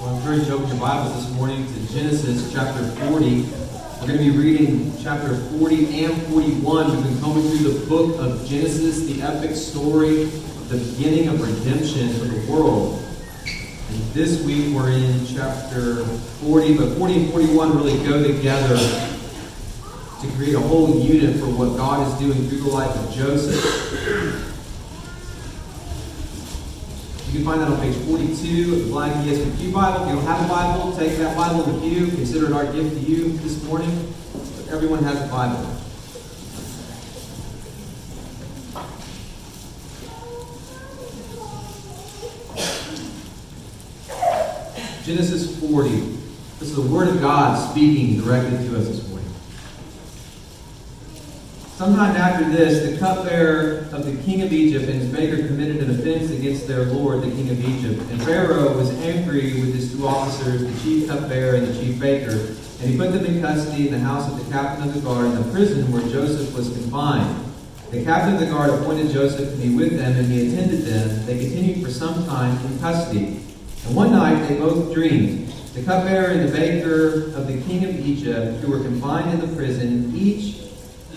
Well, I encourage you to open your Bibles this morning to Genesis chapter 40. We're going to be reading chapter 40 and 41. We've been coming through the book of Genesis, the epic story of the beginning of redemption for the world. And this week we're in chapter 40, but 40 and 41 really go together to create a whole unit for what God is doing through the life of Joseph. You can find that on page 42 of the Black ESV Bible. If you don't have a Bible, take that Bible with you. Consider it our gift to you this morning. But everyone has a Bible. Genesis 40. This is the Word of God speaking directly to us this morning. Sometime after this, the cupbearer of the king of Egypt and his baker committed an offense against their lord, the king of Egypt. And Pharaoh was angry with his two officers, the chief cupbearer and the chief baker. And he put them in custody in the house of the captain of the guard in the prison where Joseph was confined. The captain of the guard appointed Joseph to be with them, and he attended them. They continued for some time in custody. And one night they both dreamed. The cupbearer and the baker of the king of Egypt, who were confined in the prison, each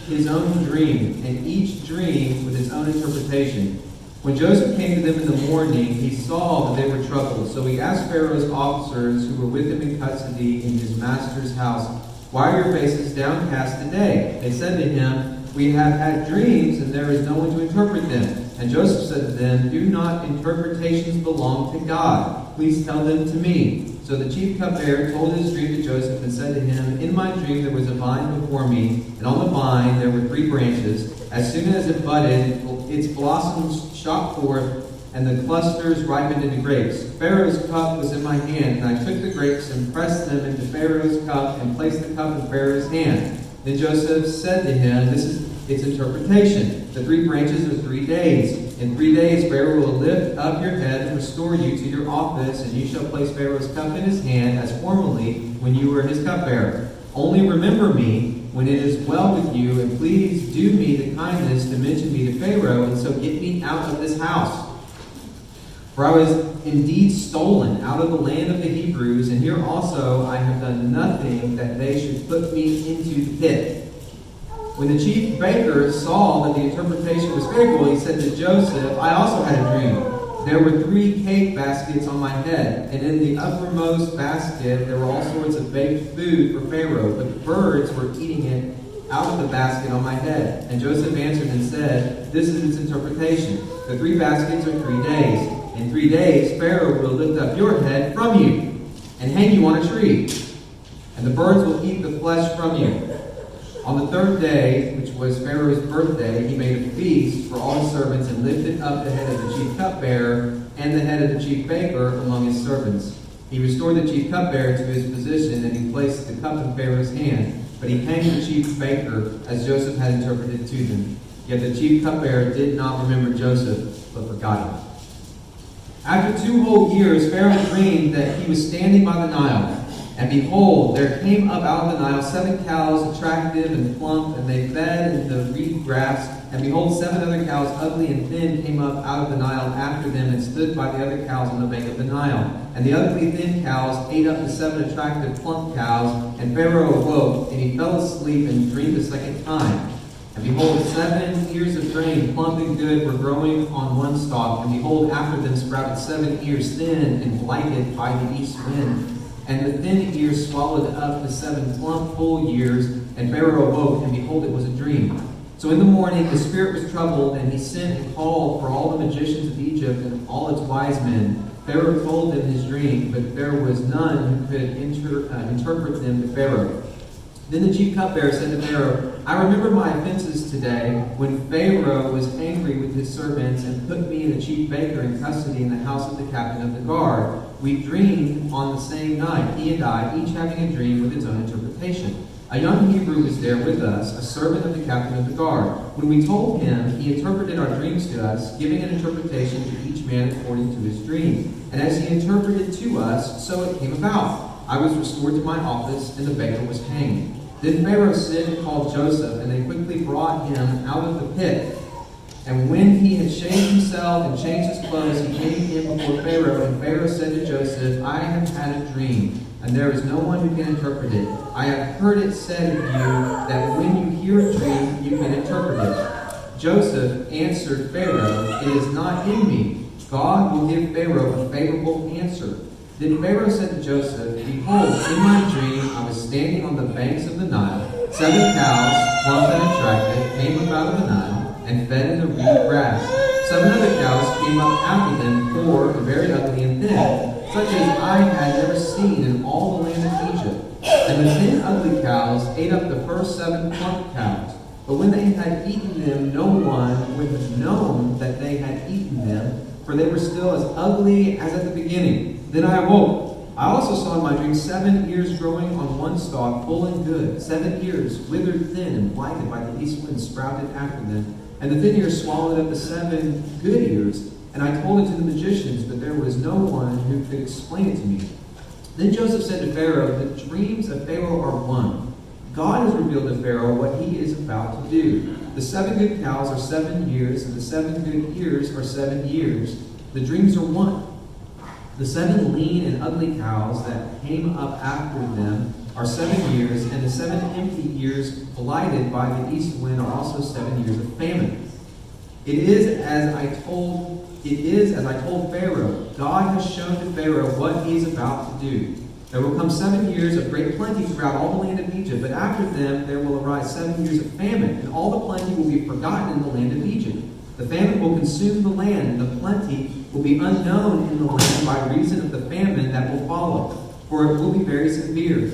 his own dream, and each dream with his own interpretation. When Joseph came to them in the morning, he saw that they were troubled. So he asked Pharaoh's officers who were with him in custody in his master's house, "Why are your faces downcast today?" They said to him, "We have had dreams, and there is no one to interpret them." And Joseph said to them, "Do not interpretations belong to God? Please tell them to me." So the chief cupbearer told his dream to Joseph and said to him, "In my dream there was a vine before me, and on the vine there were 3 branches. As soon as it budded, its blossoms shot forth, and the clusters ripened into grapes. Pharaoh's cup was in my hand, and I took the grapes and pressed them into Pharaoh's cup and placed the cup in Pharaoh's hand." Then Joseph said to him, this is its interpretation. "The 3 branches are 3 days. In 3 days Pharaoh will lift up your head and restore you to your office, and you shall place Pharaoh's cup in his hand as formerly when you were his cupbearer. Only remember me when it is well with you, and please do me the kindness to mention me to Pharaoh, and so get me out of this house. For I was indeed stolen out of the land of the Hebrews, and here also I have done nothing that they should put me into the pit." When the chief baker saw that the interpretation was favorable, he said to Joseph, "I also had a dream. There were 3 cake baskets on my head, and in the uppermost basket there were all sorts of baked food for Pharaoh, but birds were eating it out of the basket on my head." And Joseph answered and said, "This is its interpretation. The 3 baskets are 3 days. In 3 days Pharaoh will lift up your head from you and hang you on a tree, and the birds will eat the flesh from you." On the 3rd day, which was Pharaoh's birthday, he made a feast for all his servants and lifted up the head of the chief cupbearer and the head of the chief baker among his servants. He restored the chief cupbearer to his position, and he placed the cup in Pharaoh's hand. But he hanged the chief baker, as Joseph had interpreted to them. Yet the chief cupbearer did not remember Joseph, but forgot him. After 2 whole years, Pharaoh dreamed that he was standing by the Nile. And behold, there came up out of the Nile 7 cows, attractive and plump, and they fed in the reed grass. And behold, 7 other cows, ugly and thin, came up out of the Nile after them, and stood by the other cows on the bank of the Nile. And the ugly, thin cows ate up the 7 attractive, plump cows. And Pharaoh awoke, and he fell asleep and dreamed a second time. And behold, 7 ears of grain, plump and good, were growing on one stalk. And behold, after them sprouted 7 ears, thin and blighted by the east wind. And the thin ears swallowed up the 7 plump, full ears. And Pharaoh awoke, and behold, it was a dream. So in the morning the spirit was troubled, and he sent and called for all the magicians of Egypt and all its wise men. Pharaoh told them his dream, but there was none who could interpret them to Pharaoh. Then the chief cupbearer said to Pharaoh, "I remember my offenses today when Pharaoh was angry with his servants and put me and the chief baker in custody in the house of the captain of the guard. We dreamed on the same night, he and I, each having a dream with its own interpretation. A young Hebrew was there with us, a servant of the captain of the guard. When we told him, he interpreted our dreams to us, giving an interpretation to each man according to his dream. And as he interpreted to us, so it came about. I was restored to my office, and the baker was hanged. Then Pharaoh sent and called Joseph, and they quickly brought him out of the pit. And when he had shaved himself and changed his clothes, he came in before Pharaoh. And Pharaoh said to Joseph, I have had a dream, and there is no one who can interpret it. I have heard it said of you that when you hear a dream, you can interpret it. Joseph answered Pharaoh, it is not in me. God will give Pharaoh a favorable answer. Then Pharaoh said to Joseph, behold, in my dream I was standing on the banks of the Nile. 7 cows, plump and attractive, came up out of the Nile and fed in the reed grass. 7 other cows came up after them, poor and very ugly and thin, such as I had never seen in all the land of Egypt. And the thin, ugly cows ate up the first 7 plump cows. But when they had eaten them, no one would have known that they had eaten them, for they were still as ugly as at the beginning. Then I awoke. I also saw in my dream 7 ears growing on one stalk, full and good. 7 ears, withered thin and blighted by the east wind, sprouted after them. And the thin ears swallowed up the 7 good ears. And I told it to the magicians, but there was no one who could explain it to me. Then Joseph said to Pharaoh, the dreams of Pharaoh are one. God has revealed to Pharaoh what he is about to do. The 7 good cows are 7 years, and the 7 good ears are 7 years. The dreams are one. The 7 lean and ugly cows that came up after them are 7 years, and the 7 empty years blighted by the east wind are also 7 years of famine. It is as I told Pharaoh. God has shown to Pharaoh what he is about to do. There will come 7 years of great plenty throughout all the land of Egypt, but after them there will arise 7 years of famine, and all the plenty will be forgotten in the land of Egypt. The famine will consume the land, and the plenty will be unknown in the land by reason of the famine that will follow, for it will be very severe.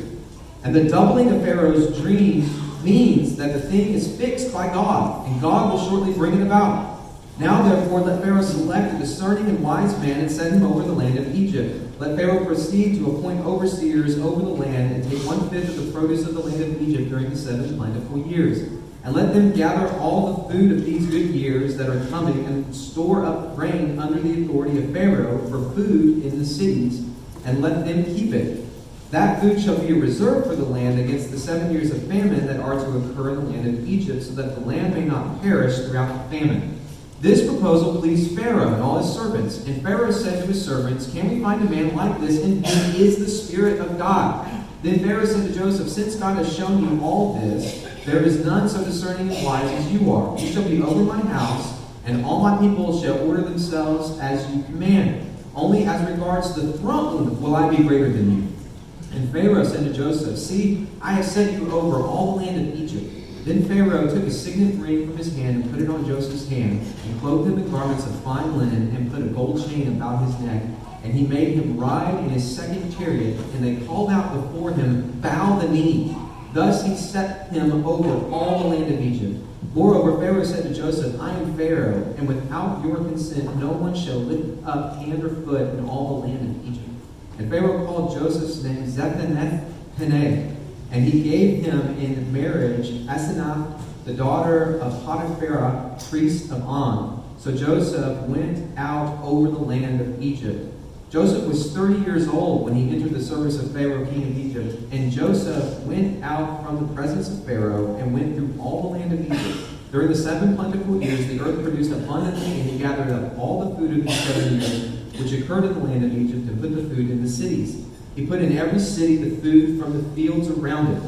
And the doubling of Pharaoh's dream means that the thing is fixed by God, and God will shortly bring it about. Now, therefore, let Pharaoh select a discerning and wise man and set him over the land of Egypt. Let Pharaoh proceed to appoint overseers over the land and take 1/5 of the produce of the land of Egypt during the 7 plentiful years. And let them gather all the food of these good years that are coming and store up grain under the authority of Pharaoh for food in the cities, and let them keep it. That food shall be a reserve for the land against the 7 years of famine that are to occur in the land of Egypt, so that the land may not perish throughout the famine. This proposal pleased Pharaoh and all his servants. And Pharaoh said to his servants, can we find a man like this in whom is the Spirit of God? Then Pharaoh said to Joseph, since God has shown you all this, there is none so discerning and wise as you are. You shall be over my house, and all my people shall order themselves as you command. Only as regards the throne will I be greater than you. And Pharaoh said to Joseph, see, I have set you over all the land of Egypt. Then Pharaoh took a signet ring from his hand and put it on Joseph's hand, and clothed him in garments of fine linen, and put a gold chain about his neck. And he made him ride in his second chariot, and they called out before him, bow the knee. Thus he set him over all the land of Egypt. Moreover, Pharaoh said to Joseph, I am Pharaoh, and without your consent no one shall lift up hand or foot in all the land of Egypt. And Pharaoh called Joseph's name Zephaneth-Paneah, and he gave him in marriage Asenath, the daughter of Potiphar, priest of On. So Joseph went out over the land of Egypt. Joseph was 30 years old when he entered the service of Pharaoh, king of Egypt. And Joseph went out from the presence of Pharaoh and went through all the land of Egypt. During the 7 plentiful years, the earth produced abundantly, and he gathered up all the food of these 7 years, which occurred in the land of Egypt, and put the food in the cities. He put in every city the food from the fields around it.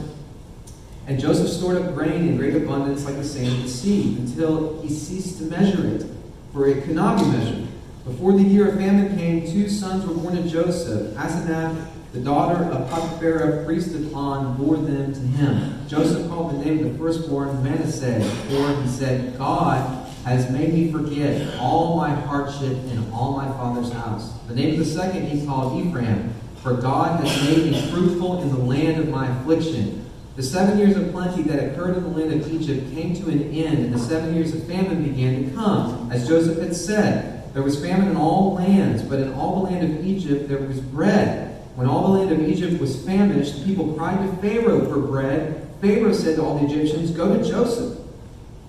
And Joseph stored up grain in great abundance like the sand of the sea, until he ceased to measure it, for it could not be measured. Before the year of famine came, 2 sons were born to Joseph. Asenath, the daughter of Potiphar, priest of On, bore them to him. Joseph called the name of the firstborn Manasseh, for he said, God has made me forget all my hardship in all my father's house. The name of the second he called Ephraim, for God has made me fruitful in the land of my affliction. The 7 years of plenty that occurred in the land of Egypt came to an end, and the 7 years of famine began to come, as Joseph had said. There was famine in all lands, but in all the land of Egypt there was bread. When all the land of Egypt was famished, people cried to Pharaoh for bread. Pharaoh said to all the Egyptians, go to Joseph.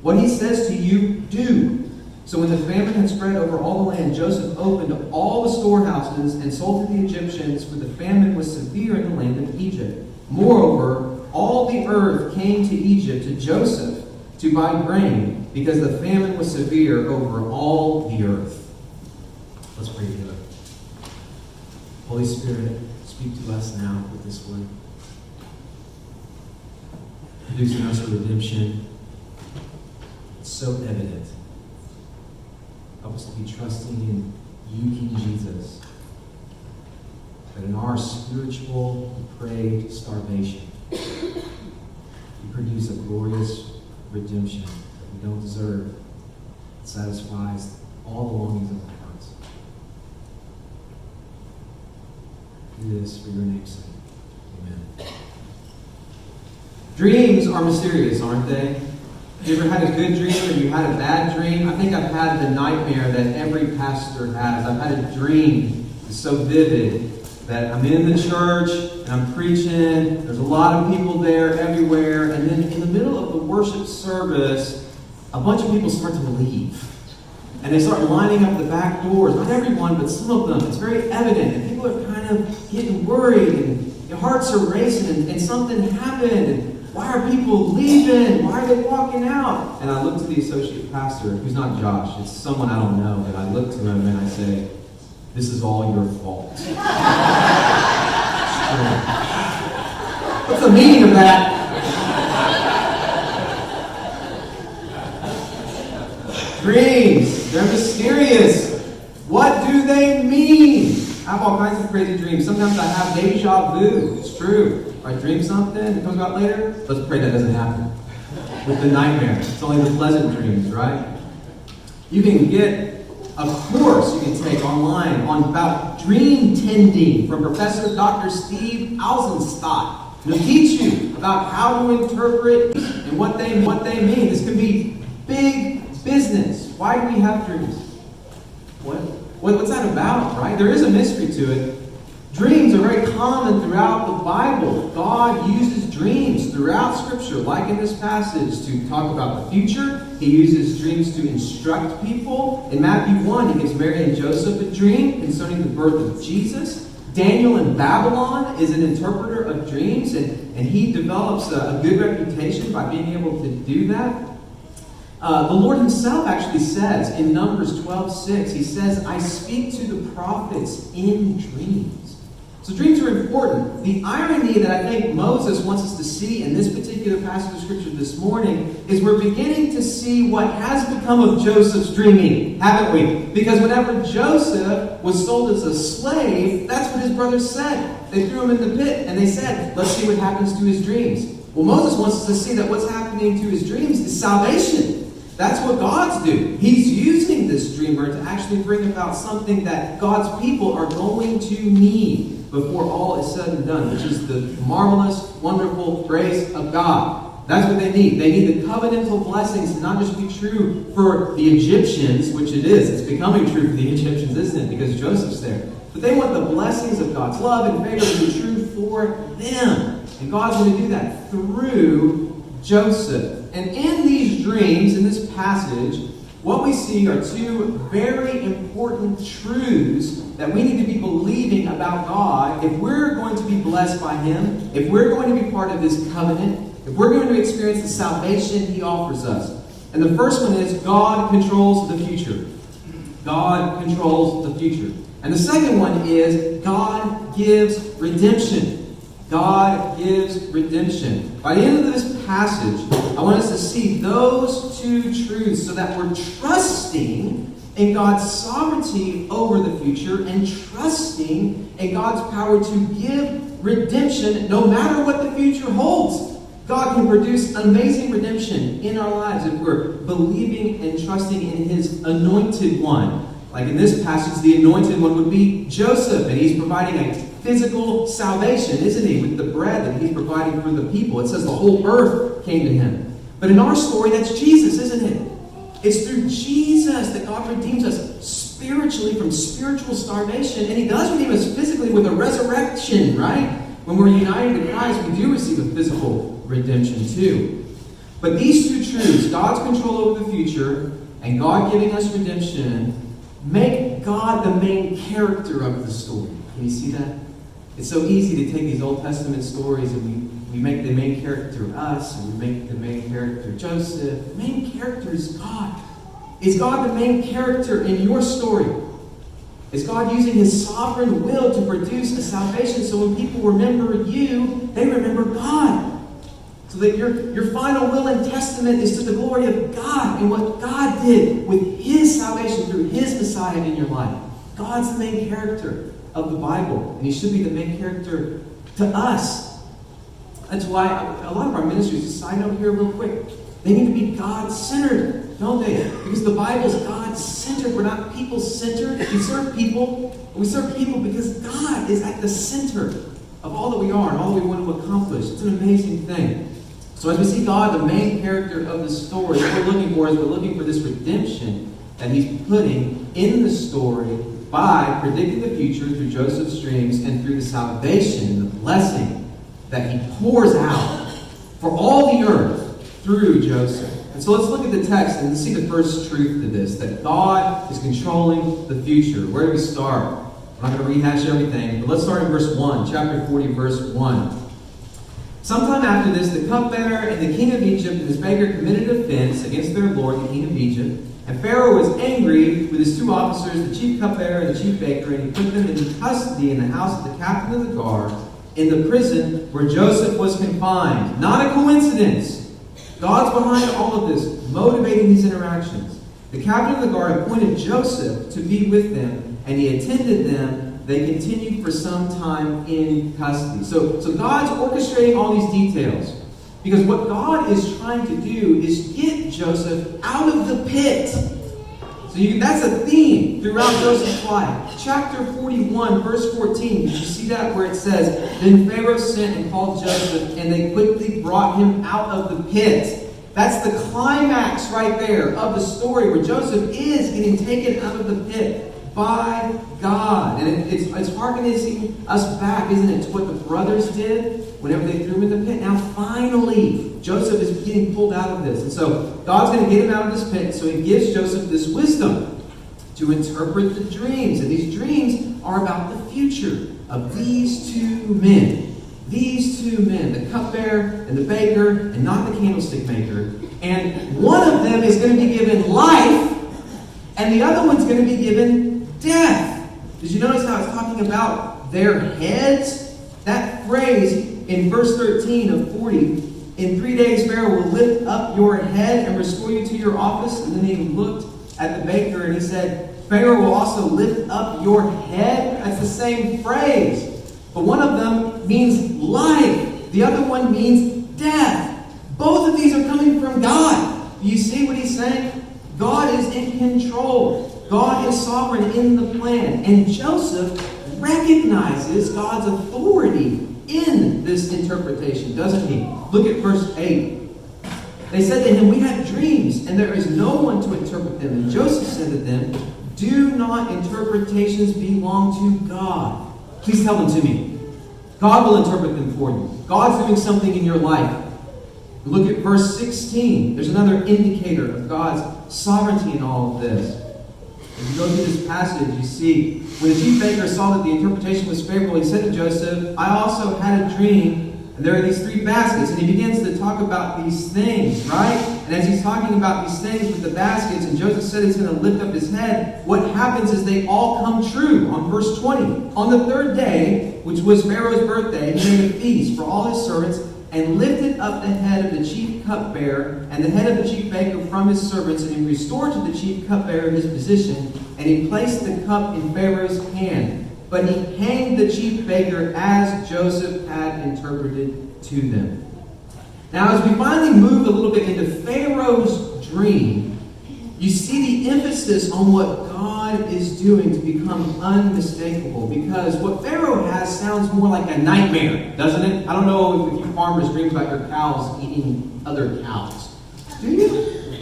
What he says to you, do. So when the famine had spread over all the land, Joseph opened all the storehouses and sold to the Egyptians, for the famine was severe in the land of Egypt. Moreover, all the earth came to Egypt, to Joseph, to buy grain. because the famine was severe over all the earth. Let's pray together. Holy Spirit, speak to us now with this word. Produce in us a redemption so evident. Help us to be trusting in you, King Jesus, that in our spiritual, depraved starvation, you produce a glorious redemption that we don't deserve. It satisfies all the longings of our hearts. Do this for your name's sake. Amen. Dreams are mysterious, aren't they? You ever had a good dream or you had a bad dream? I think I've had the nightmare that every pastor has. I've had a dream that's so vivid that I'm in the church and I'm preaching. There's a lot of people there everywhere. And then in the middle of the worship service, a bunch of people start to leave. And they start lining up the back doors. Not everyone, but some of them. It's very evident. And people are kind of getting worried. And their hearts are racing. And something happened. And why are people leaving? Why are they walking out? And I look to the associate pastor, who's not Josh. It's someone I don't know. And I look to him and I say, this is all your fault. What's the meaning of that? Dreams, they're mysterious. What do they mean? I have all kinds of crazy dreams. Sometimes I have deja vu. It's true. I dream something, it comes out later. Let's pray that doesn't happen. With the nightmare. It's only the pleasant dreams, right? You can get a course you can take online on about dream tending from Professor Dr. Steve Alzenstadt. He'll teach you about how to interpret and what they mean. This can be big business. Why do we have dreams? What's that about, right? There is a mystery to it. Dreams are very common throughout the Bible. God uses dreams throughout Scripture, like in this passage, to talk about the future. He uses dreams to instruct people. In Matthew 1, he gives Mary and Joseph a dream concerning the birth of Jesus. Daniel in Babylon is an interpreter of dreams, and he develops a good reputation by being able to do that. The Lord himself actually says in Numbers 12:6, he says, I speak to the prophets in dreams. So dreams are important. The irony that I think Moses wants us to see in this particular passage of Scripture this morning is we're beginning to see what has become of Joseph's dreaming, haven't we? Because whenever Joseph was sold as a slave, that's what his brothers said. They threw him in the pit and they said, let's see what happens to his dreams. Well, Moses wants us to see that what's happening to his dreams is salvation. That's what God's do. He's using this dreamer to actually bring about something that God's people are going to need before all is said and done, which is the marvelous, wonderful grace of God. That's what they need. They need the covenantal blessings to not just be true for the Egyptians, which it is. It's becoming true for the Egyptians, isn't it? Because Joseph's there. But they want the blessings of God's love and favor to be true for them. And God's going to do that through Joseph. And in these dreams, in this passage, what we see are two very important truths that we need to be believing about God if we're going to be blessed by Him, if we're going to be part of His covenant, if we're going to experience the salvation He offers us. And the first one is God controls the future. God controls the future. And the second one is God gives redemption. God gives redemption. By the end of this passage, I want us to see those two truths so that we're trusting in God's sovereignty over the future and trusting in God's power to give redemption no matter what the future holds. God can produce amazing redemption in our lives if we're believing and trusting in His anointed one. Like in this passage, the anointed one would be Joseph, and he's providing a physical salvation, isn't he? With the bread that he's providing for the people. It says the whole earth came to him. But in our story, that's Jesus, isn't it? It's through Jesus that God redeems us spiritually from spiritual starvation. And He does redeem us physically with a resurrection, right? When we're united to Christ, we do receive a physical redemption too. But these two truths, God's control over the future and God giving us redemption, make God the main character of the story. Can you see that? It's so easy to take these Old Testament stories and we make the main character us, and we make the main character Joseph. The main character is God. Is God the main character in your story? Is God using His sovereign will to produce a salvation so when people remember you, they remember God? So that your final will and testament is to the glory of God and what God did with His salvation through His Messiah in your life. God's the main character of the Bible, and He should be the main character to us. That's why a lot of our ministries, just side note here real quick, they need to be God-centered, don't they? Because the Bible's God-centered. We're not people-centered. We serve people, but we serve people because God is at the center of all that we are and all that we want to accomplish. It's an amazing thing. So as we see God, the main character of the story, what we're looking for is we're looking for this redemption that He's putting in the story by predicting the future through Joseph's dreams and through the salvation and the blessing that He pours out for all the earth through Joseph. And so let's look at the text and see the first truth to this, that God is controlling the future. Where do we start? I'm not going to rehash everything, but let's start in verse 1, chapter 40, verse 1. Sometime after this, the cupbearer and the king of Egypt and his baker committed an offense against their lord, the king of Egypt. And Pharaoh was angry with his two officers, the chief cupbearer and the chief baker, and he put them into custody in the house of the captain of the guard, in the prison where Joseph was confined. Not a coincidence. God's behind all of this, motivating these interactions. The captain of the guard appointed Joseph to be with them, and he attended them. They continued for some time in custody. So God's orchestrating all these details. Because what God is trying to do is get Joseph out of the pit. So that's a theme throughout Joseph's life. Chapter 41, verse 14. Did you see that where it says, Then Pharaoh sent and called Joseph, and they quickly brought him out of the pit. That's the climax right there of the story where Joseph is getting taken out of the pit by God. And it's harkening us back, isn't it, to what the brothers did whenever they threw him in the pit. Now finally, Joseph is getting pulled out of this. And so God's going to get him out of this pit. So He gives Joseph this wisdom to interpret the dreams. And these dreams are about the future of these two men. These two men, the cupbearer and the baker, and not the candlestick maker. And one of them is going to be given life, and the other one's going to be given death. Did you notice how it's talking about their heads? That phrase in verse 13 of 40, in 3 days Pharaoh will lift up your head and restore you to your office. And then he looked at the baker and he said, Pharaoh will also lift up your head. That's the same phrase. But one of them means life. The other one means death. Both of these are coming from God. You see what he's saying? God is in control. God is sovereign in the plan. And Joseph recognizes God's authority in this interpretation, doesn't he? Look at verse 8. They said to him, We had dreams, and there is no one to interpret them. And Joseph said to them, Do not interpretations belong to God? Please tell them to me. God will interpret them for you. God's doing something in your life. Look at verse 16. There's another indicator of God's sovereignty in all of this. As you go through this passage, you see, when the chief baker saw that the interpretation was favorable, he said to Joseph, I also had a dream, and there are these 3 baskets. And he begins to talk about these things, right? And as he's talking about these things with the baskets, and Joseph said he's going to lift up his head, what happens is they all come true. On verse 20, on the 3rd day, which was Pharaoh's birthday, he made a feast for all his servants, and lifted up the head of the chief cupbearer and the head of the chief baker from his servants, and he restored to the chief cupbearer his position, and he placed the cup in Pharaoh's hand. But he hanged the chief baker as Joseph had interpreted to them. Now, as we finally move a little bit into Pharaoh's dream, you see the emphasis on what God is doing to become unmistakable. Because what Pharaoh has sounds more like a nightmare, doesn't it? I don't know if you farmers dream about your cows eating other cows. Do you?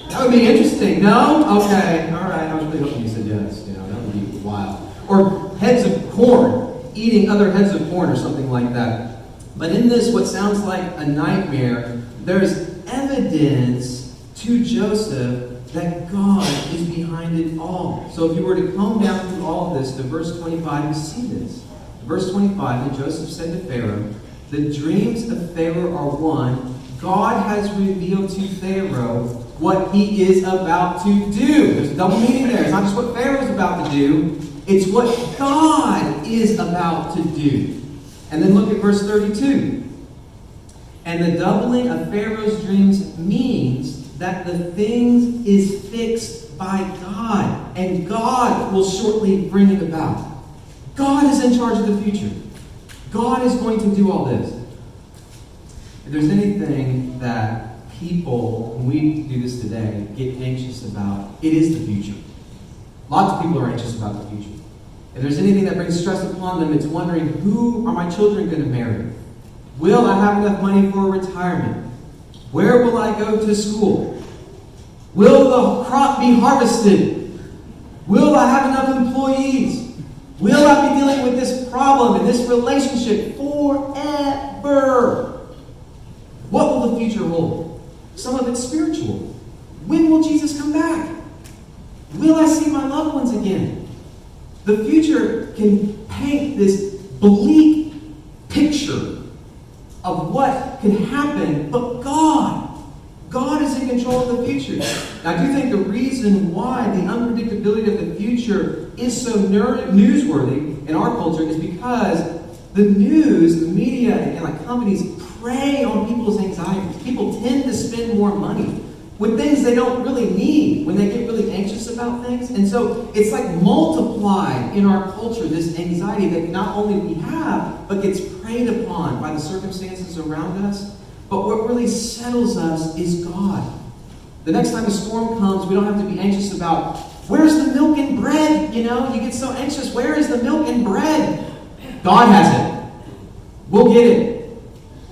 That would be interesting. No? Okay. All right. I was really hoping you said yes. That would be wild. Or heads of corn, eating other heads of corn or something like that. But in this, what sounds like a nightmare, there's evidence to Joseph that God is behind it all. So if you were to comb down through all of this to verse 25, you see this. Verse 25, and Joseph said to Pharaoh, The dreams of Pharaoh are one. God has revealed to Pharaoh what he is about to do. There's a double meaning there. It's not just what Pharaoh is about to do. It's what God is about to do. And then look at verse 32. And the doubling of Pharaoh's dreams means that the thing is fixed by God. And God will shortly bring it about. God is in charge of the future. God is going to do all this. If there's anything that people, when we do this today, get anxious about, it is the future. Lots of people are anxious about the future. If there's anything that brings stress upon them, it's wondering, who are my children going to marry? Will I have enough money for retirement? Where will I go to school? Will the crop be harvested? Will I have enough employees? Will I be dealing with this problem and this relationship forever? What will the future hold? Some of it's spiritual. When will Jesus come back? Will I see my loved ones again? The future can paint this bleak picture of what can happen, but God is in control of the future. Now, I do think the reason why the unpredictability of the future is so newsworthy in our culture is because the news, the media, and like companies prey on people's anxieties. People tend to spend more money with things they don't really need when they get really anxious about things. And so it's like multiplied in our culture, this anxiety that not only we have, but gets preyed upon by the circumstances around us. But what really settles us is God. The next time a storm comes, we don't have to be anxious about, where's the milk and bread? You know, you get so anxious, where is the milk and bread? God has it. We'll get it.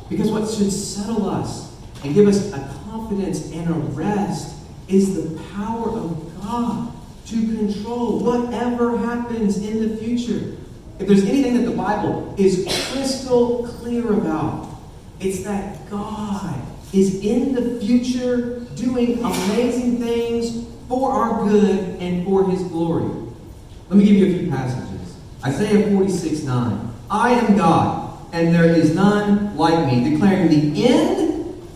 Because what should settle us and give us a confidence and a rest is the power of God to control whatever happens in the future. If there's anything that the Bible is crystal clear about, it's that God is in the future doing amazing things for our good and for His glory. Let me give you a few passages. Isaiah 46:9. I am God, and there is none like me, declaring the end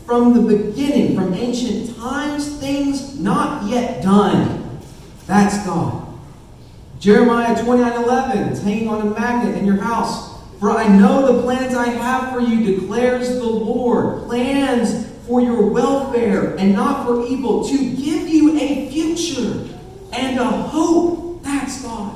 from the beginning, from ancient times, things not yet done. That's God. Jeremiah 29:11. It's hanging on a magnet in your house. For I know the plans I have for you, declares the Lord. Plans for your welfare and not for evil, to give you a future and a hope. That's God.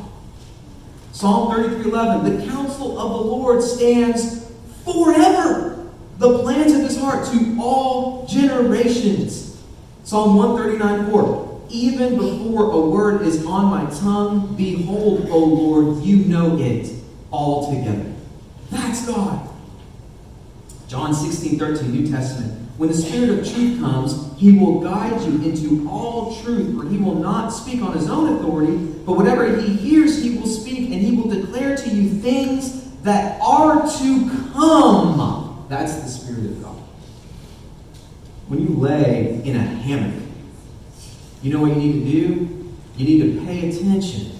Psalm 33:11. The counsel of the Lord stands forever. The plans of His heart to all generations. Psalm 139:4. Even before a word is on my tongue, behold, O Lord, you know it altogether. That's God. John 16:13, New Testament. When the Spirit of truth comes, He will guide you into all truth, for He will not speak on His own authority, but whatever He hears, He will speak, and He will declare to you things that are to come. That's the Spirit of God. When you lay in a hammock, you know what you need to do? You need to pay attention.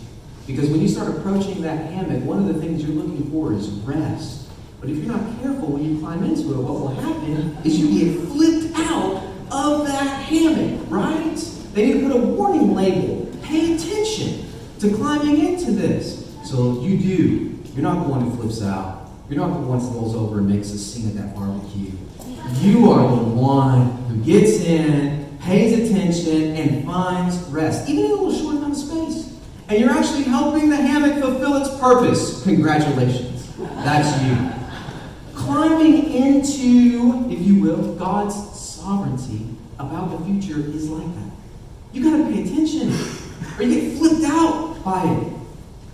Because when you start approaching that hammock, one of the things you're looking for is rest. But if you're not careful when you climb into it, what will happen is you get flipped out of that hammock, right? They need to put a warning label. Pay attention to climbing into this. So you do. You're not the one who flips out. You're not the one who rolls over and makes a scene at that barbecue. You are the one who gets in, pays attention, and finds rest, even in a little short amount of space. And you're actually helping the hammock fulfill its purpose. Congratulations. That's you. Climbing into, if you will, God's sovereignty about the future is like that. You got to pay attention, or you get flipped out by it.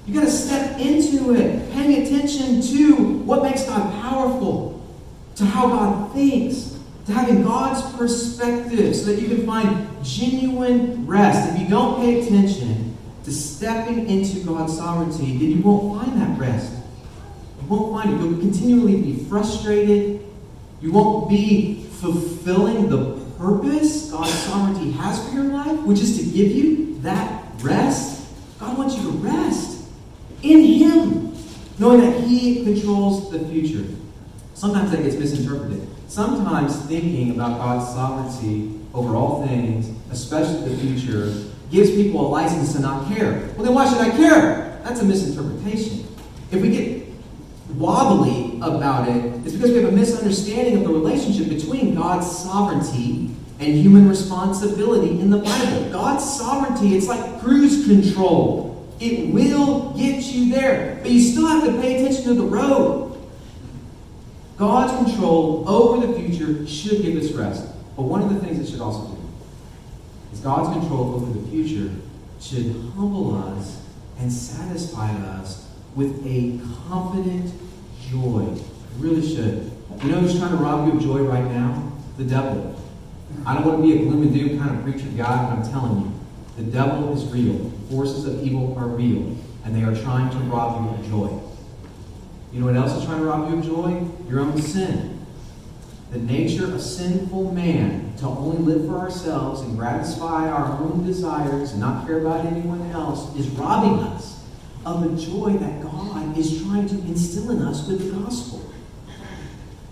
You got to step into it, paying attention to what makes God powerful, to how God thinks, to having God's perspective so that you can find genuine rest. If you don't pay attention to stepping into God's sovereignty, then you won't find that rest. You won't find it. You'll continually be frustrated. You won't be fulfilling the purpose God's sovereignty has for your life, which is to give you that rest. God wants you to rest in Him, knowing that He controls the future. Sometimes that gets misinterpreted. Sometimes thinking about God's sovereignty over all things, especially the future, gives people a license to not care. Well, then why should I care? That's a misinterpretation. If we get wobbly about it, it's because we have a misunderstanding of the relationship between God's sovereignty and human responsibility in the Bible. God's sovereignty, it's like cruise control. It will get you there, but you still have to pay attention to the road. God's control over the future should give us rest. But one of the things it should also do is God's control over the future should humble us and satisfy us with a confident joy. It really should. You know who's trying to rob you of joy right now? The devil. I don't want to be a gloom and doom kind of preacher guy, but I'm telling you, the devil is real. The forces of evil are real, and they are trying to rob you of joy. You know what else is trying to rob you of joy? Your own sin. The nature of sinful man to only live for ourselves and gratify our own desires and not care about anyone else is robbing us of the joy that God is trying to instill in us with the gospel.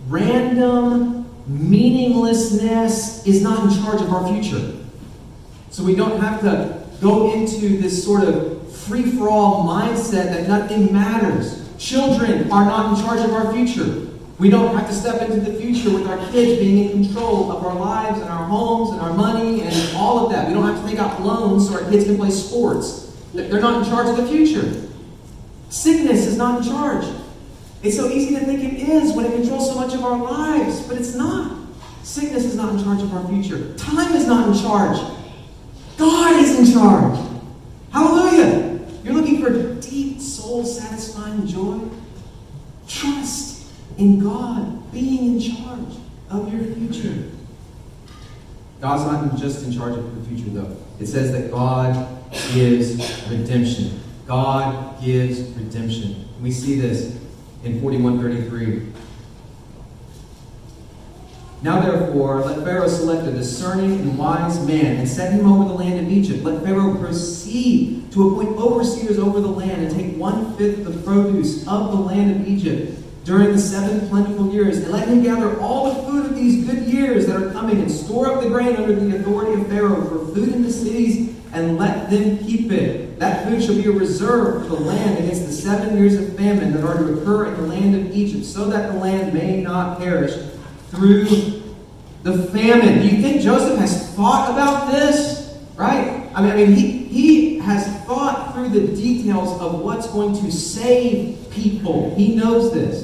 Random meaninglessness is not in charge of our future. So we don't have to go into this sort of free-for-all mindset that nothing matters. Children are not in charge of our future. We don't have to step into the future with our kids being in control of our lives and our homes and our money and all of that. We don't have to take out loans so our kids can play sports. They're not in charge of the future. Sickness is not in charge. It's so easy to think it is when it controls so much of our lives, but it's not. Sickness is not in charge of our future. Time is not in charge. God is in charge. Hallelujah. You're looking for deep, soul-satisfying joy? Trust in God being in charge of your future. God's not just in charge of the future, though. It says that God gives redemption. God gives redemption. We see this in 41:33. Now therefore, let Pharaoh select a discerning and wise man and set him over the land of Egypt. Let Pharaoh proceed to appoint overseers over the land and take 1/5 of the produce of the land of Egypt during the 7 plentiful years. And let him gather all the food of these good years that are coming and store up the grain under the authority of Pharaoh for food in the cities and let them keep it. That food shall be a reserve for the land against the 7 years of famine that are to occur in the land of Egypt, so that the land may not perish through the famine. Do you think Joseph has thought about this? Right? I mean, he has thought through the details of what's going to save people. He knows this.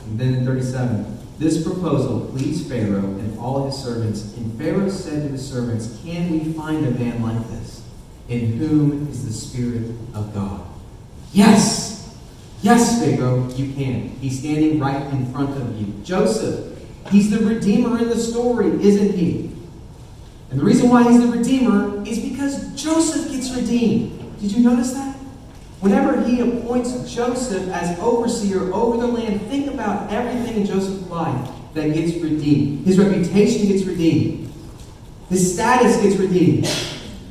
And then in 37, this proposal pleased Pharaoh and all his servants. And Pharaoh said to his servants, can we find a man like this, in whom is the Spirit of God? Yes! Yes, Pharaoh, you can. He's standing right in front of you. Joseph, he's the Redeemer in the story, isn't he? And the reason why he's the Redeemer is because Joseph gets redeemed. Did you notice that? Whenever he appoints Joseph as overseer over the land, think about everything in Joseph's life that gets redeemed. His reputation gets redeemed. His status gets redeemed.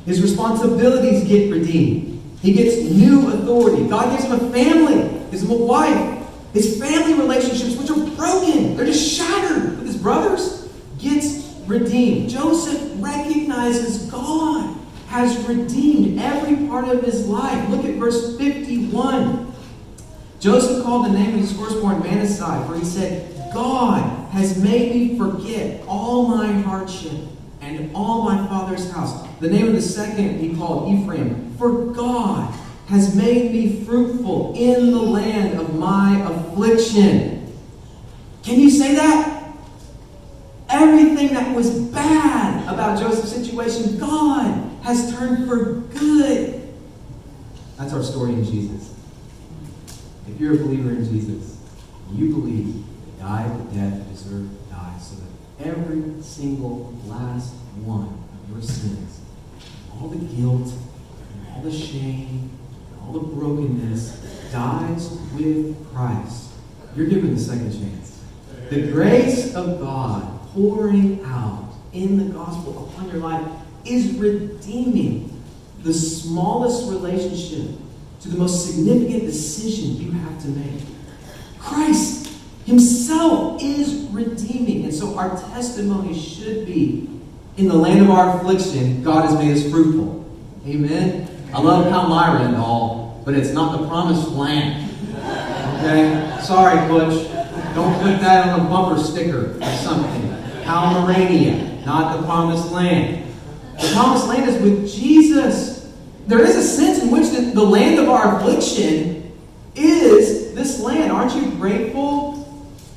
His responsibilities get redeemed. He gets new authority. God gives him a family. Gives him a wife. His family relationships, which are broken, they're just shattered with his brothers, gets redeemed. Joseph recognizes God has redeemed every part of his life. Look at verse 51. Joseph called the name of his firstborn Manasseh, for he said, God has made me forget all my hardship and all my father's house. The name of the second he called Ephraim, for God has made me fruitful in the land of my affliction. Can you say that? Everything that was bad about Joseph's situation, God has turned for good. That's our story in Jesus. If you're a believer in Jesus, you believe He died the death you deserve to die, so that every single last one of your sins, all the guilt, and all the shame, and all the brokenness, dies with Christ. You're given the second chance. The grace of God pouring out in the gospel upon your life is redeeming the smallest relationship to the most significant decision you have to make. Christ, Himself is redeeming. And so our testimony should be, in the land of our affliction, God has made us fruitful. Amen? I love Palmyra and all, but it's not the promised land. Okay? Sorry, Butch. Don't put that on a bumper sticker or something. Palmyra, not the promised land. The promised land is with Jesus. There is a sense in which the land of our affliction is this land. Aren't you grateful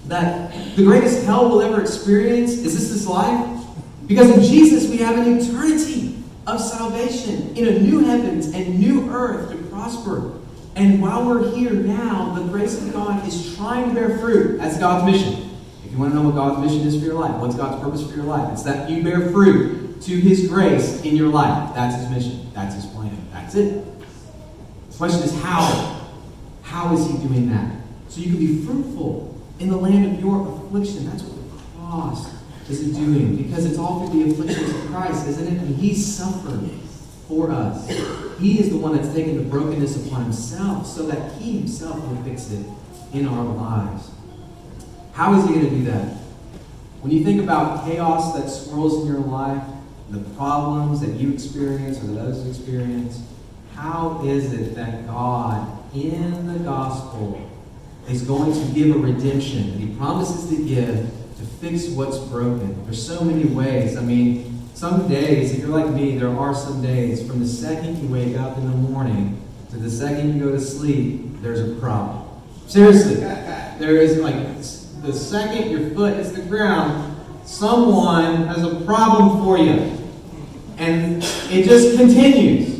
that the greatest hell we'll ever experience is this life? Because in Jesus we have an eternity of salvation in a new heavens and new earth to prosper. And while we're here now, the grace of God is trying to bear fruit. That's God's mission. If you want to know what God's mission is for your life, what's God's purpose for your life, it's that you bear fruit to His grace in your life. That's His mission. That's His plan. That's it. The question is how? How is He doing that? So you can be fruitful in the land of your affliction. That's what the cross is doing. Because it's all through the afflictions of Christ, isn't it? And He suffered for us. He is the one that's taken the brokenness upon Himself so that He Himself will fix it in our lives. How is He going to do that? When you think about chaos that swirls in your life, the problems that you experience or that others experience, how is it that God, in the gospel, is going to give a redemption that He promises to give to fix what's broken? There's so many ways. I mean, some days, if you're like me, there are some days, from the second you wake up in the morning to the second you go to sleep, there's a problem. Seriously. There is, like, the second your foot hits the ground, someone has a problem for you. And it just continues.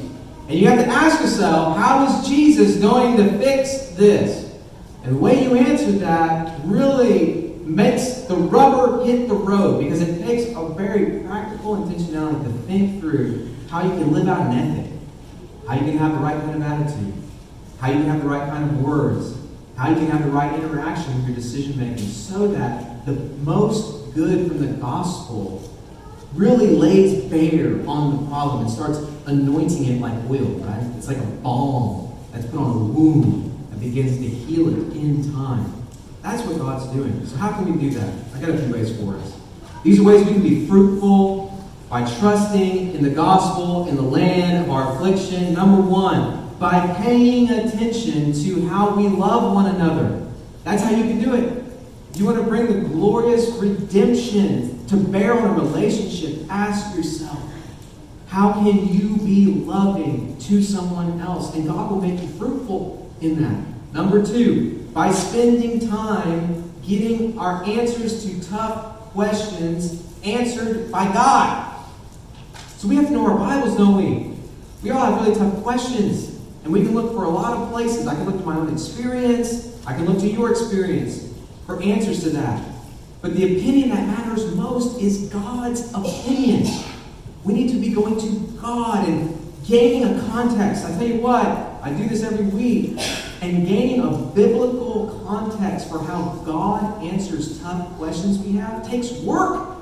And you have to ask yourself, how is Jesus going to fix this? And the way you answer that really makes the rubber hit the road, because it takes a very practical intentionality to think through how you can live out an ethic, how you can have the right kind of attitude, how you can have the right kind of words, how you can have the right interaction with your decision making, so that the most good from the gospel really lays bare on the problem and starts anointing it like oil, right? It's like a balm that's put on a wound that begins to heal it in time. That's what God's doing. So how can we do that? I got a few ways for us. These are ways we can be fruitful by trusting in the gospel, in the land of our affliction. Number one, by paying attention to how we love one another. That's how you can do it. If you want to bring the glorious redemption to bear on a relationship, ask yourself, how can you be loving to someone else? And God will make you fruitful in that. Number two, by spending time getting our answers to tough questions answered by God. So we have to know our Bibles, don't we? We all have really tough questions. And we can look for a lot of places. I can look to my own experience. I can look to your experience for answers to that. But the opinion that matters most is God's opinion. We need to be going to God and gaining a context. I tell you what, I do this every week. And gaining a biblical context for how God answers tough questions we have takes work.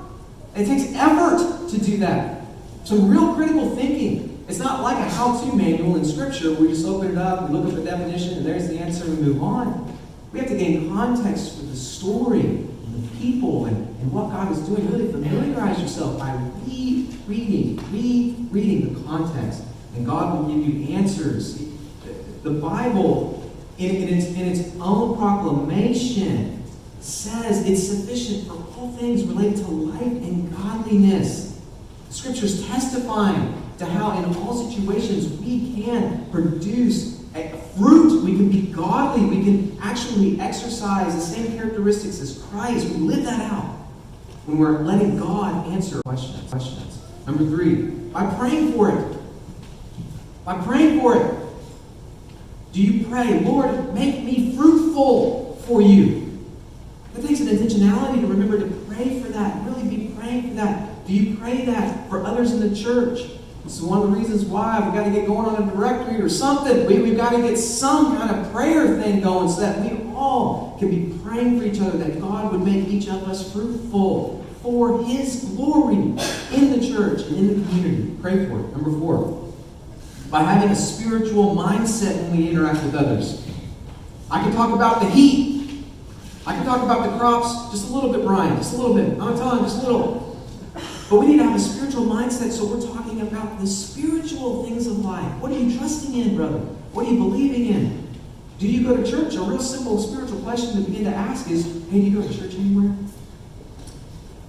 It takes effort to do that. Some real critical thinking. It's not like a how-to manual in Scripture where we just open it up, we look at the definition, and there's the answer, and we move on. We have to gain context for the story, and the people, and what God is doing. Really familiarize yourself by rereading the context, and God will give you answers. The Bible, in its own proclamation, says it's sufficient for all things related to life and godliness. The Scripture's testifying to how in all situations we can produce fruit. We can be godly. We can actually exercise the same characteristics as Christ. We live that out when we're letting God answer questions. Number three, by praying for it. By praying for it. Do you pray, Lord, make me fruitful for you? That takes an intentionality to remember to pray for that, really be praying for that. Do you pray that for others in the church? This is one of the reasons why we've got to get going on a directory or something. We've got to get some kind of prayer thing going so that we all can be praying for each other, that God would make each of us fruitful for His glory in the church and in the community. Pray for it. Number four, by having a spiritual mindset when we interact with others. I can talk about the heat. I can talk about the crops just a little bit, Brian, just a little bit. I'm telling just a little. But we need to have a spiritual mindset, so we're talking about the spiritual things of life. What are you trusting in, brother? What are you believing in? Do you go to church? A real simple spiritual question to begin to ask is, hey, do you go to church anywhere?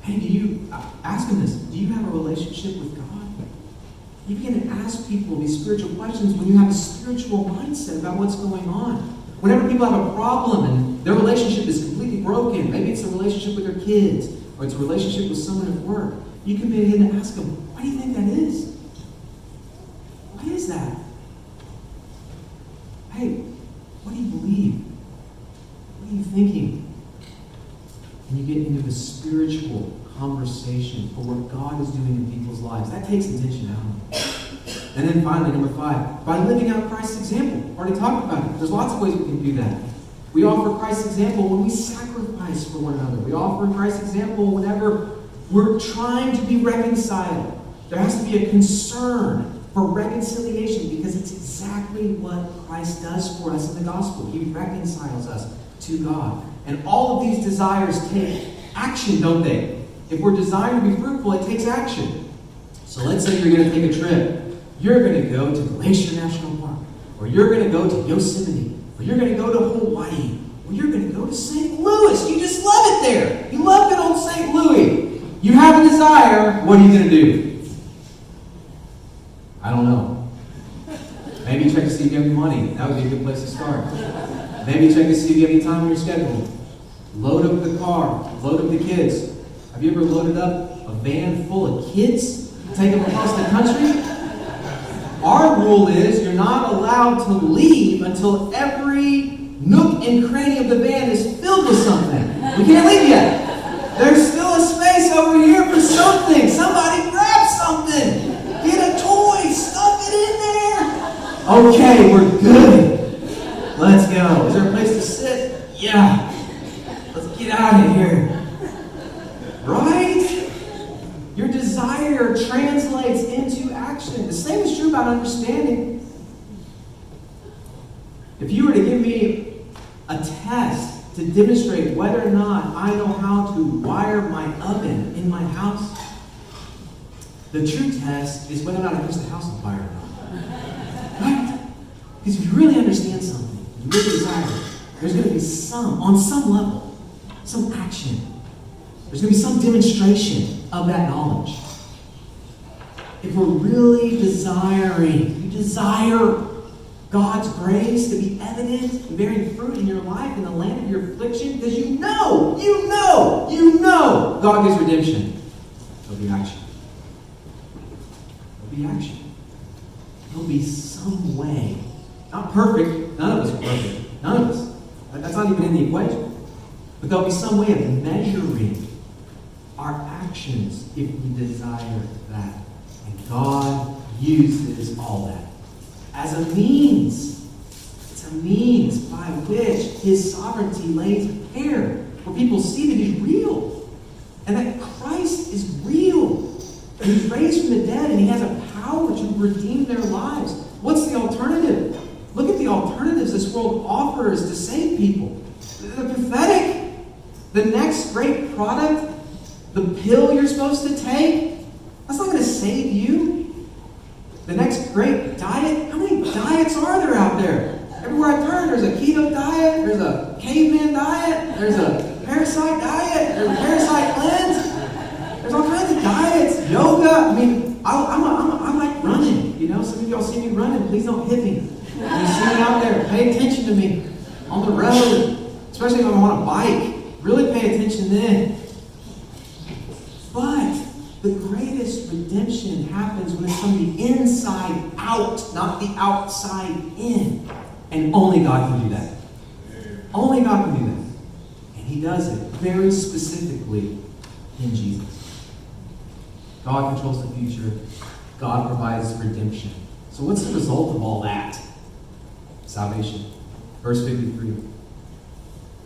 Hey, ask them this, do you have a relationship with God? You begin to ask people these spiritual questions when you have a spiritual mindset about what's going on. Whenever people have a problem and their relationship is completely broken, maybe it's a relationship with their kids, or it's a relationship with someone at work, you can begin to ask them, why do you think that is? Why is that? Hey, what do you believe? What are you thinking? And you get into the spiritual conversation for what God is doing in people's lives. That takes intentionality. And then finally, number 5, by living out Christ's example. Already talked about it. There's lots of ways we can do that. We offer Christ's example when we sacrifice for one another. We offer Christ's example whenever we're trying to be reconciled. There has to be a concern for reconciliation because it's exactly what Christ does for us in the gospel. He reconciles us to God. And all of these desires take action, don't they? If we're designed to be fruitful, it takes action. So let's say you're going to take a trip. You're going to go to Glacier National Park, or you're going to go to Yosemite, or you're going to go to Hawaii, or you're going to go to St. Louis. You just love it there. You love good old St. Louis. You have a desire. What are you going to do? I don't know. Maybe check to see if you have any money. That would be a good place to start. Maybe check to see if you have any time in your schedule. Load up the car. Load up the kids. Have you ever loaded up a van full of kids? Take them across the country? Our rule is you're not allowed to leave until every nook and cranny of the van is filled with something. We can't leave yet. There's still a space over here for something. Somebody grab something. Get a toy. Stuff it in there. Okay, we're good. Let's go. Is there a place to sit? Yeah. Let's get out of here. Right? Your desire translates into action. The same is true about understanding. If you were to give me a test to demonstrate whether or not I know how to wire my oven in my house, the true test is whether or not I push the house on fire or not. Right? Because if you really understand something, you really desire, there's going to be on some level, some action. There's going to be some demonstration of that knowledge. If we're really desiring, you desire God's grace to be evident and bearing fruit in your life in the land of your affliction, because you know God gives redemption. There'll be action. There'll be action. There'll be some way. Not perfect. None of us are perfect. None of us. That's not even in the equation. But there'll be some way of measuring our actions if we desire that. And God uses all that as a means. It's a means by which His sovereignty lays bare, where people see that He's real and that Christ is real. And He's raised from the dead and He has a power to redeem their lives. What's the alternative? Look at the alternatives this world offers to save people. They're pathetic. The next great product, the pill you're supposed to take, that's not going to save you. The next great diet, how many diets are there out there? Everywhere I turn, there's a keto diet, there's a caveman diet, there's a parasite diet, there's a parasite cleanse. There's all kinds of diets, yoga. I mean, I like running. You know, some of y'all see me running, please don't hit me. When you see me out there, pay attention to me on the road, especially if I'm on a bike. Really pay attention then. But the greatest redemption happens when it's from the inside out, not the outside in. And only God can do that. Only God can do that. And He does it very specifically in Jesus. God controls the future. God provides redemption. So what's the result of all that? Salvation. Verse 53.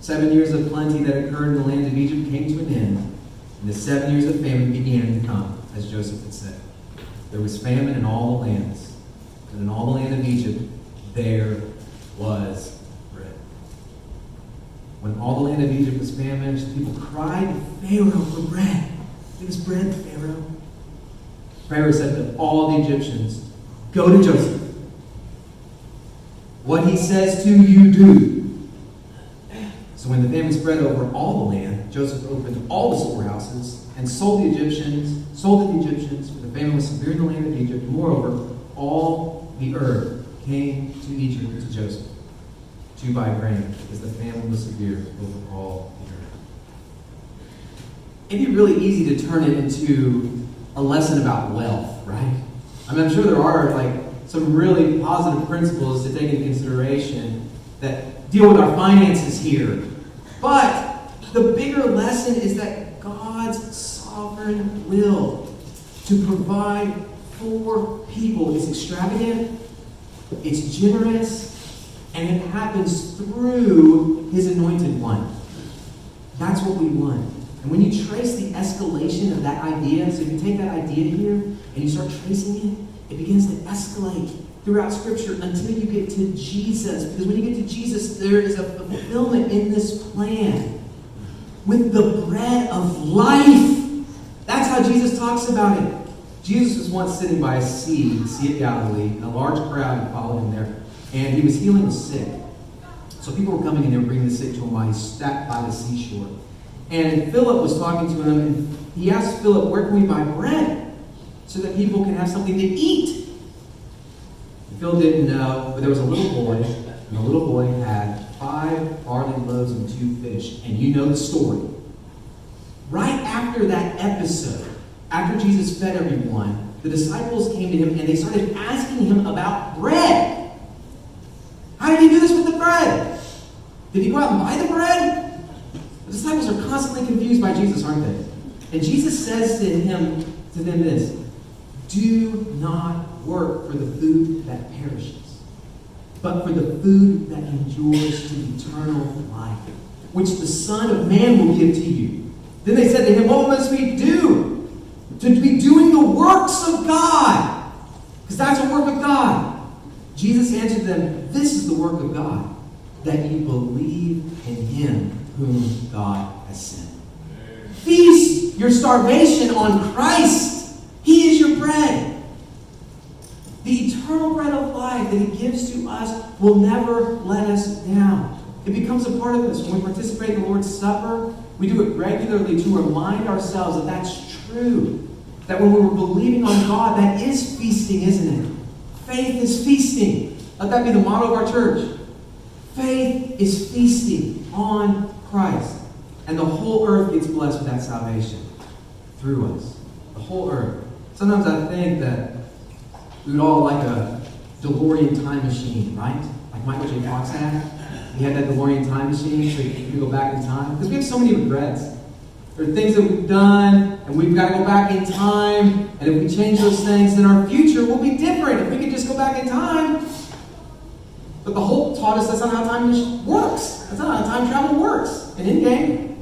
7 years of plenty that occurred in the land of Egypt came to an end. And the 7 years of famine began to come, as Joseph had said. There was famine in all the lands, and in all the land of Egypt there was bread. When all the land of Egypt was famished, the people cried to Pharaoh for bread. Give us bread, Pharaoh. Pharaoh said to all the Egyptians, go to Joseph. What he says to you, do. So when the famine spread over all the land, Joseph opened all the storehouses and sold to the Egyptians, for the famine was severe in the land of Egypt. Moreover, all the earth came to Egypt to Joseph to buy grain, because the famine was severe over all the earth. It'd be really easy to turn it into a lesson about wealth, right? I mean, I'm sure there are some really positive principles to take into consideration that deal with our finances here. But the bigger lesson is that God's sovereign will to provide for people is extravagant, it's generous, and it happens through His anointed one. That's what we want. And when you trace the escalation of that idea, so if you take that idea here and you start tracing it, it begins to escalate throughout Scripture until you get to Jesus. Because when you get to Jesus, there is a fulfillment in this plan with the bread of life. That's how Jesus talks about it. Jesus was once sitting by a sea, the Sea of Galilee, and a large crowd had followed him there. And he was healing the sick. So people were coming and they were bringing the sick to him while he sat by the seashore. And Philip was talking to him, and he asked Philip, where can we buy bread so that people can have something to eat? And Philip didn't know, but there was a little boy, and the little boy had 5 barley loaves and 2 fish. And you know the story. Right after that episode, after Jesus fed everyone, the disciples came to him and they started asking him about bread. How did he do this with the bread? Did he go out and buy the bread? The disciples are constantly confused by Jesus, aren't they? And Jesus says to them this, do not work for the food that perishes, but for the food that endures to eternal life, which the Son of Man will give to you. Then they said to him, what must we do to be doing the works of God? Because that's a work of God. Jesus answered them, this is the work of God, that you believe in Him whom God has sent. Feast your starvation on Christ. He is your bread. The eternal bread of life that He gives to us will never let us down. It becomes a part of us. When we participate in the Lord's Supper, we do it regularly to remind ourselves that that's true. That when we're believing on God, that is feasting, isn't it? Faith is feasting. Let that be the motto of our church. Faith is feasting on Christ. And the whole earth gets blessed with that salvation through us. The whole earth. Sometimes I think that we would all like a DeLorean time machine, right? Like Michael J. Fox had. He had that DeLorean time machine so you can go back in time. Because we have so many regrets. There are things that we've done, and we've got to go back in time. And if we change those things, then our future will be different. If we could just go back in time. But the Hulk taught us that's not how time works. That's not how time travel works in Endgame.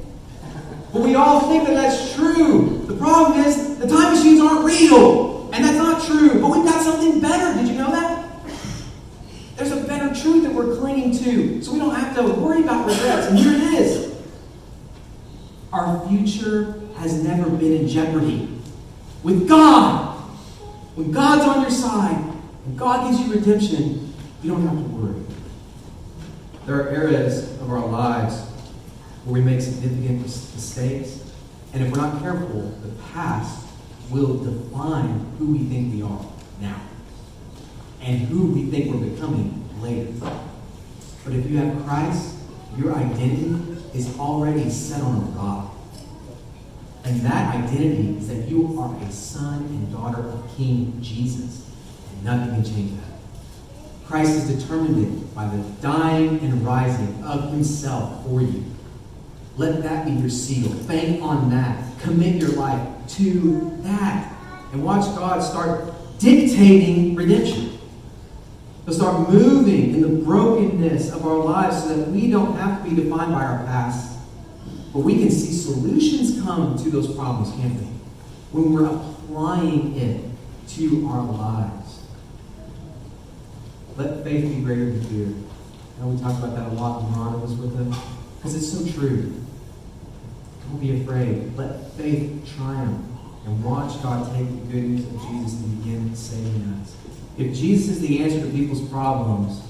But we all think that that's true. The problem is the time machines aren't real. And that's not true. But we've got something better. Did you know that? There's a better truth that we're clinging to. So we don't have to worry about regrets. And here it is. Our future has never been in jeopardy. With God, when God's on your side, when God gives you redemption, you don't have to worry. There are areas of our lives where we make significant mistakes, and if we're not careful, the past will define who we think we are now and who we think we're becoming later. But if you have Christ, your identity is already set on a rock. And that identity is that you are a son and daughter of King Jesus. And nothing can change that. Christ has determined it by the dying and rising of Himself for you. Let that be your seal. Bank on that. Commit your life to that. And watch God start dictating redemption. He'll start moving in the brokenness of our lives so that we don't have to be defined by our past. But we can see solutions come to those problems, can't we? When we're applying it to our lives. Let faith be greater than fear. I know we talked about that a lot when Ron was with us. Because it's so true. Don't be afraid. Let faith triumph and watch God take the good news of Jesus and begin saving us. If Jesus is the answer to people's problems,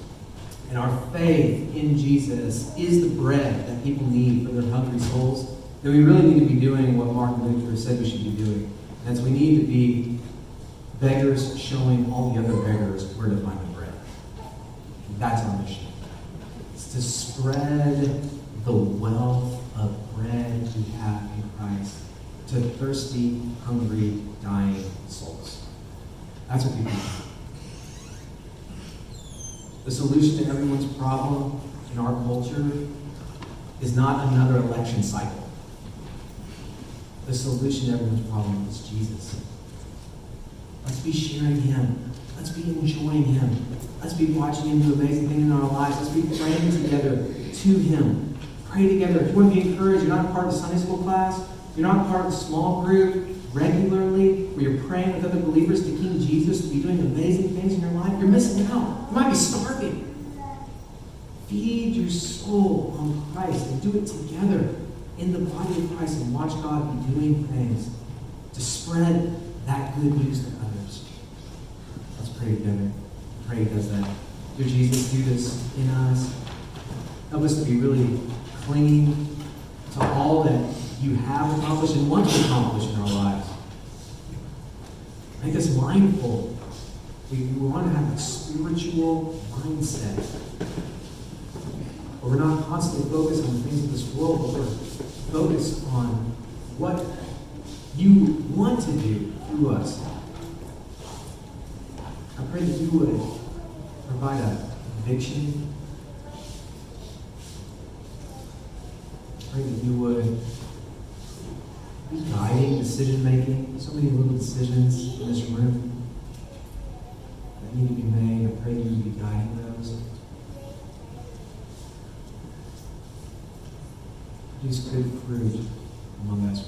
and our faith in Jesus is the bread that people need for their hungry souls, then we really need to be doing what Martin Luther said we should be doing. And so we need to be beggars showing all the other beggars where to find the bread. And that's our mission. It's to spread the wealth of bread we have in Christ to thirsty, hungry, dying souls. That's what we do. The solution to everyone's problem in our culture is not another election cycle. The solution to everyone's problem is Jesus. Let's be sharing him. Let's be enjoying him. Let's be watching him do amazing things in our lives. Let's be praying together to him. Pray together. If you want to be encouraged, you're not part of the Sunday school class, you're not part of the small group regularly, where you're praying with other believers to King Jesus to be doing amazing things in your life, you're missing out. You might be starving. Feed your soul on Christ and do it together in the body of Christ and watch God be doing things to spread that good news to others. Let's pray together. Pray he does that. Dear Jesus, do this in us. Help us to be really clinging to all that you have accomplished and want to accomplish in our lives. Make us mindful. We want to have a spiritual mindset where we're not constantly focused on the things of this world, but we're focused on what you want to do through us. I pray that you would provide a conviction. I pray that you would be guiding decision-making. So many little decisions in this room that need to be made. I pray that you would be guiding those. Produce good fruit among us.